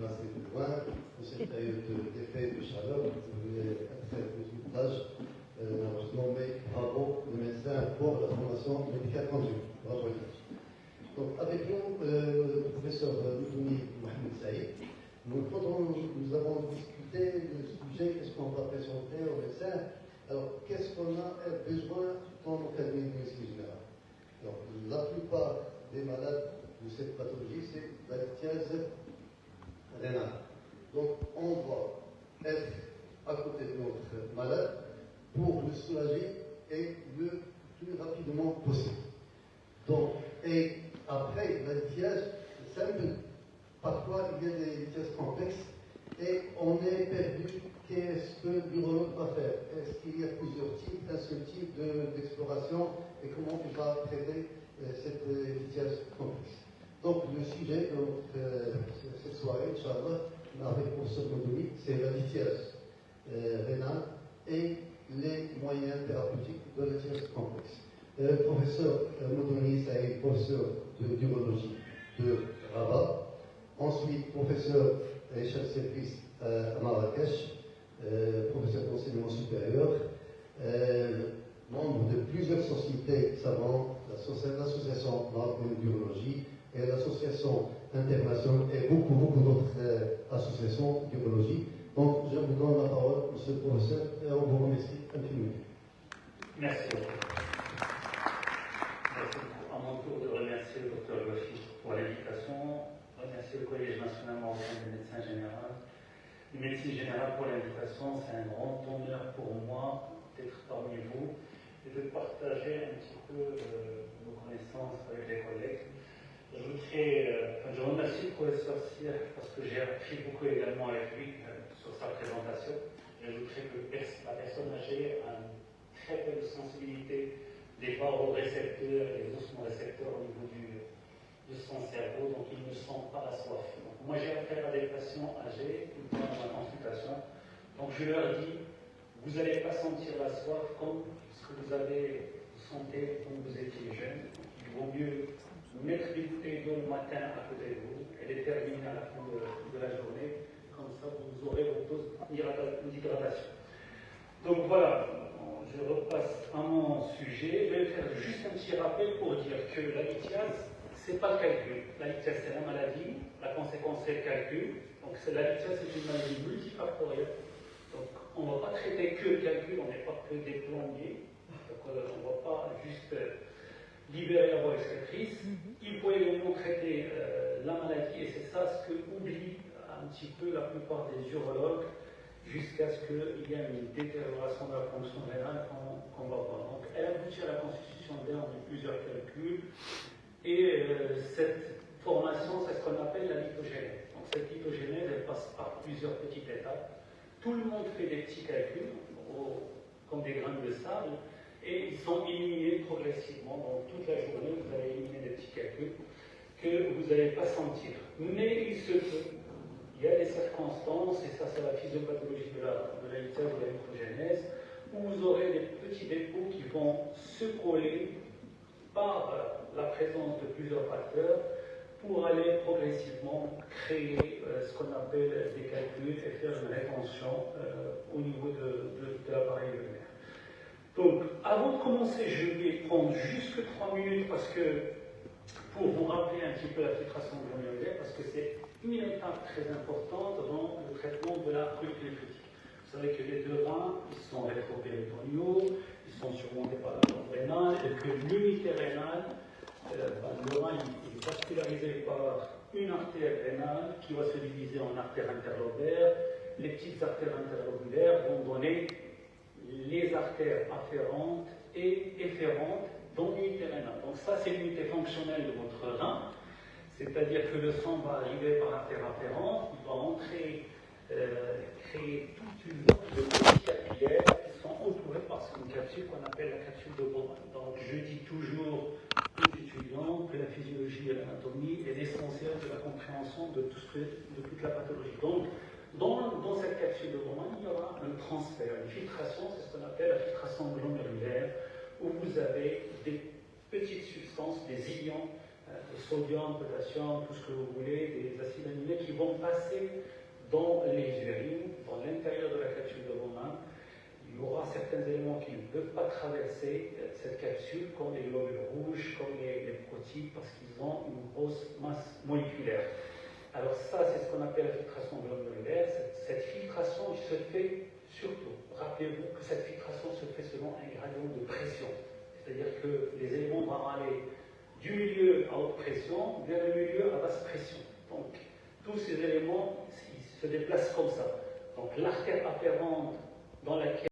assez plus loin, dans cette période d'effet de chaleur, vous pouvez faire des résultats. Je nommé bravo le médecin pour la formation médicale conjugée. Bravo. Donc, avec nous, le professeur Moutouni Mohamed Saïd, nous avons discuté du sujet, qu'est-ce qu'on va présenter aux médecins. Alors, qu'est-ce qu'on a besoin dans le cabinet de médecine générale? Alors, la plupart des malades de cette pathologie, c'est la lithiase rénale. Donc, on doit être à côté de notre malade pour le soulager et le plus rapidement possible. Donc, et après, la lithiase simple, parfois il y a des lithiases complexes et on est perdu. Qu'est-ce que l'urologue va faire? Est-ce qu'il y a plusieurs types, un seul type d'exploration et comment il va traiter cette lithiase complexe? Donc, le sujet de cette soirée, Inch'Allah, avec le professeur Moutouni, c'est la lithiase rénale et les moyens thérapeutiques de la lithiase complexe. Professeur Moutouni Saïd, professeur d'urologie de Rabat, ensuite professeur et chef de service à Marrakech, professeur d'enseignement supérieur, membre de plusieurs sociétés savantes, l'association marocaine d'urologie et l'association internationale et beaucoup d'autres associations d'urologie. Donc, je vous donne la parole, monsieur le professeur, et on vous remercie infiniment. Merci beaucoup. Merci à mon tour de remercier le docteur Wafi pour l'invitation, remercier le Collège national marocain des médecins généraux, de médecine générale pour l'invitation. C'est un grand honneur pour moi d'être parmi vous et de partager un petit peu nos connaissances avec les collègues. Je remercie le professeur Cyr parce que j'ai appris beaucoup également avec lui sur sa présentation. J'ajouterai que la personne âgée a une très belle sensibilité des barorécepteurs et des osmorécepteurs au niveau de son cerveau, donc il ne sent pas la soif. Donc, moi j'ai affaire à des patients âgés dans ma consultation, donc je leur dis, vous n'allez pas sentir la soif comme ce que vous sentez quand vous étiez jeune. Il vaut mieux mettre des bouteilles d'eau le matin à côté de vous et les terminer à la fin de la journée, comme ça vous aurez votre dose d'hydratation. Donc voilà, je repasse à mon sujet. Je vais faire juste un petit rappel pour dire que la lithiase, ce n'est pas le calcul. La lithiase, c'est la maladie, la conséquence, c'est le calcul. Donc la lithiase, c'est une maladie multifactorielle. Donc on ne va pas traiter que le calcul, on n'est pas que des plombiers. Donc on ne va pas juste libérer la voie excrétrice. Il faut également traiter la maladie, et c'est ça ce que oublie un petit peu la plupart des urologues, jusqu'à ce qu'il y ait une détérioration de la fonction rénale qu'on va voir. Donc, elle aboutit à la constitution d'air de plusieurs calculs, et cette formation, c'est ce qu'on appelle la lithogénèse. Donc, cette lithogénèse, elle passe par plusieurs petites étapes. Tout le monde fait des petits calculs, comme des grains de sable, et ils sont éliminés progressivement. Donc, toute la journée, vous allez éliminer des petits calculs que vous n'allez pas sentir. Mais il se peut. Il y a des circonstances, et ça c'est la physiopathologie de la lithiase ou de la lithogénèse, où vous aurez des petits dépôts qui vont se coller par la présence de plusieurs facteurs pour aller progressivement créer ce qu'on appelle des calculs et faire une rétention au niveau de l'appareil urinaire. Donc, avant de commencer, je vais prendre juste 3 minutes parce que pour vous rappeler un petit peu la filtration glomérulaire, parce que c'est une étape très importante dans le traitement de la polycléptique. Vous savez que les deux reins, ils sont rétropéritonéaux, ils sont surmontés par la glande rénale, et que l'unité rénale, le rein est vascularisé par une artère rénale qui va se diviser en artères interlobulaires. Les petites artères interlobulaires vont donner les artères afférentes et efférentes dans l'unité rénale. Donc ça, c'est l'unité fonctionnelle de votre rein. C'est-à-dire que le sang va arriver par l'artère afférente, il va entrer, créer toute une boucle de petits capillaires qui sont entourés par une capsule qu'on appelle la capsule de Bowman. Donc je dis toujours aux étudiants que la physiologie et l'anatomie est l'essentiel de la compréhension de toute la pathologie. Donc dans cette capsule de Bowman, il y aura un transfert, une filtration, c'est ce qu'on appelle la filtration glomérulaire, où vous avez des petites substances, des ions, de sodium, potassium, tout ce que vous voulez, des acides aminés qui vont passer dans les urines, dans l'intérieur de la capsule de vos mains. Il y aura certains éléments qui ne peuvent pas traverser cette capsule, comme les globules rouges, comme les protides, parce qu'ils ont une grosse masse moléculaire. Alors ça, c'est ce qu'on appelle la filtration glomérulaire. Cette filtration se fait surtout, rappelez-vous que cette filtration se fait selon un gradient de pression. C'est-à-dire que les éléments vont aller du milieu à haute pression vers le milieu à basse pression. Donc, tous ces éléments ils se déplacent comme ça. Donc, l'artère afférente dans laquelle